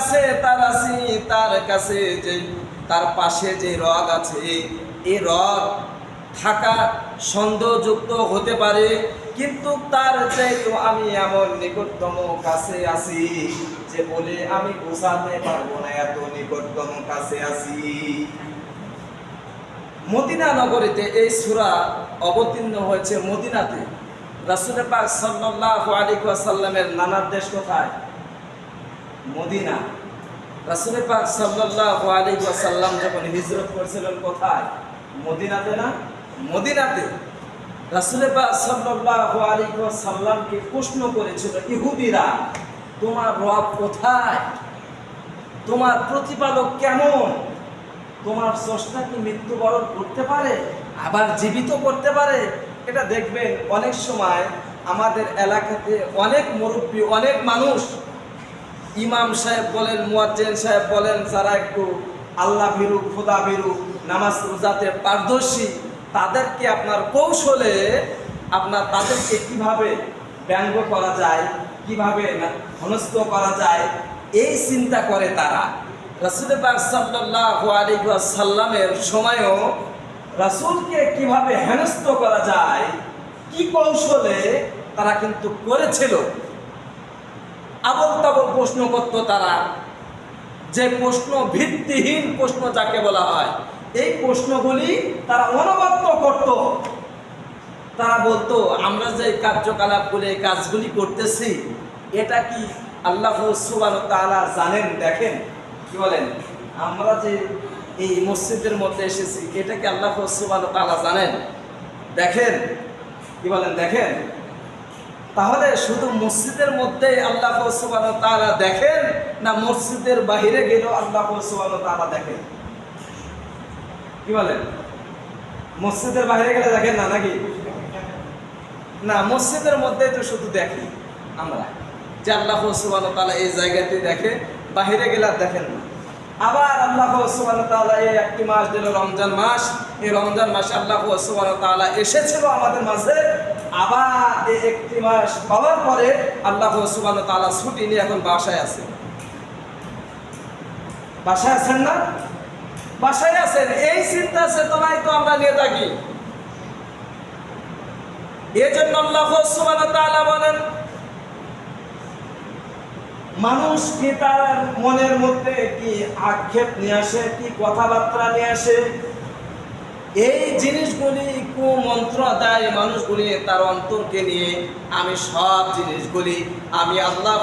কাছে তার আছি, তার কাছে যে তার পাশে যে রগ আছে, এই রগ থাকা সন্দেহযুক্ত হতে পারে, কিন্তু তার চাইতো আমি এমন নিকটতম কাছে আছি যে বলে আমি বোঝাতে পারবো না, এত নিকটতম কাছে আছি। মদিনা নগরীতে এই সূরা অবতীর্ণ হয়েছে মদিনাতে। রাসূল পাক সাল্লাল্লাহু আলাইহি ওয়াসাল্লামের নানার দেশ কোথায়? মদিনা। রাসূল পাক সাল্লাল্লাহু আলাইহি ওয়াসাল্লাম যখন হিজরত করেছিলেন কোথায়? মদিনাতে না? মদিনাতে। রাসূল পাক সাল্লাল্লাহু আলাইহি ওয়াসাল্লামকে প্রশ্ন করেছিল ইহুদিরা, তোমার রব কোথায়? তোমার প্রতিপালক কেমন? তোমার স্রষ্টা কি মৃত্যুবরণ করতে পারে, আবার জীবিত করতে পারে? এটা দেখবেন অনেক সময় আমাদের এলাকাতে অনেক মুরব্বী, অনেক মানুষ, ইমাম সাহেব বলেন, মুয়াজ্জিন সাহেব বলেন, যারা একটু আল্লাহ ভীরু, খোদা ভীরু, নামাজ রোজাতে পারদর্শী, তাদেরকে আপনার কৌশলে তাদেরকে কিভাবে ব্যঙ্গ করা যায়, কিভাবে হেনস্থ করা যায়, এই চিন্তা করে তারা। রাসূল পাক সাল্লাল্লাহু আলাইহি ওয়াসাল্লামের সময়ও রাসূলকে কিভাবে হেনস্থ করা যায়, কি কৌশলে তারা কিন্তু করেছিল। আবল তাবল প্রশ্ন করতো তারা, যে প্রশ্ন ভিত্তিহীন প্রশ্ন যাকে বলা হয়, এই প্রশ্নগুলি তারা অনবদ্য করত। তারা বলতো, আমরা যে কার্যকলাপগুলি, এই কাজগুলি করতেছি, এটা কি আল্লাহ সুবহানাহু ওয়া তাআলা জানেন? দেখেন, কি বলেন, আমরা যে এই মসজিদের মধ্যে এসেছি, এটা কি আল্লাহ সুবহানাহু ওয়া তাআলা জানেন? দেখেন, কি বলেন, দেখেন। তাহলে শুধু মসজিদের মধ্যে আল্লাহ সুবহানাহু ওয়া তাআলা দেখেন, না মসজিদের বাহিরে গেলেও আল্লাহ সুবহানাহু ওয়া তাআলা দেখেন? কি বলেন, মসজিদের বাইরে গেলে দেখেন না নাকি? না, মসজিদের মধ্যে তো শুধু দেখি আমরা যে আল্লাহ সুবহানাহু ওয়া তাআলা এই জায়গাতে দেখে, বাহিরে গেলে আর দেখেন না। আবার আল্লাহ সুবহানাহু ওয়া তাআলা এই একটি মাস দিল, রমজান মাস। এই রমজান মাসে আল্লাহ সুবহানাহু ওয়া তাআলা এসেছিল আমাদের মাঝে। আবার এই একটি মাস পাওয়ার পরে আল্লাহ সুবহানাহু ওয়া তাআলা ছুটি নিয়ে এখন বাসায় আছে। বাসায় আছেন না? বাসায় আছেন। এই চিন্তা চেতনায় তো আমরা নিয়ে থাকি। এজন্য আল্লাহ সুবহানাহু ওয়া তাআলা বলেন, মানুষ কি তার মনের মধ্যে কি আক্ষেপ নিয়ে আসে, কি কথাবার্তা নিয়ে আসে, এই জিনিসগুলি কুমন্ত্র দেয় মানুষগুলি তার অন্তরকে নিয়ে। আমি সব জিনিসগুলি আমি আল্লাহ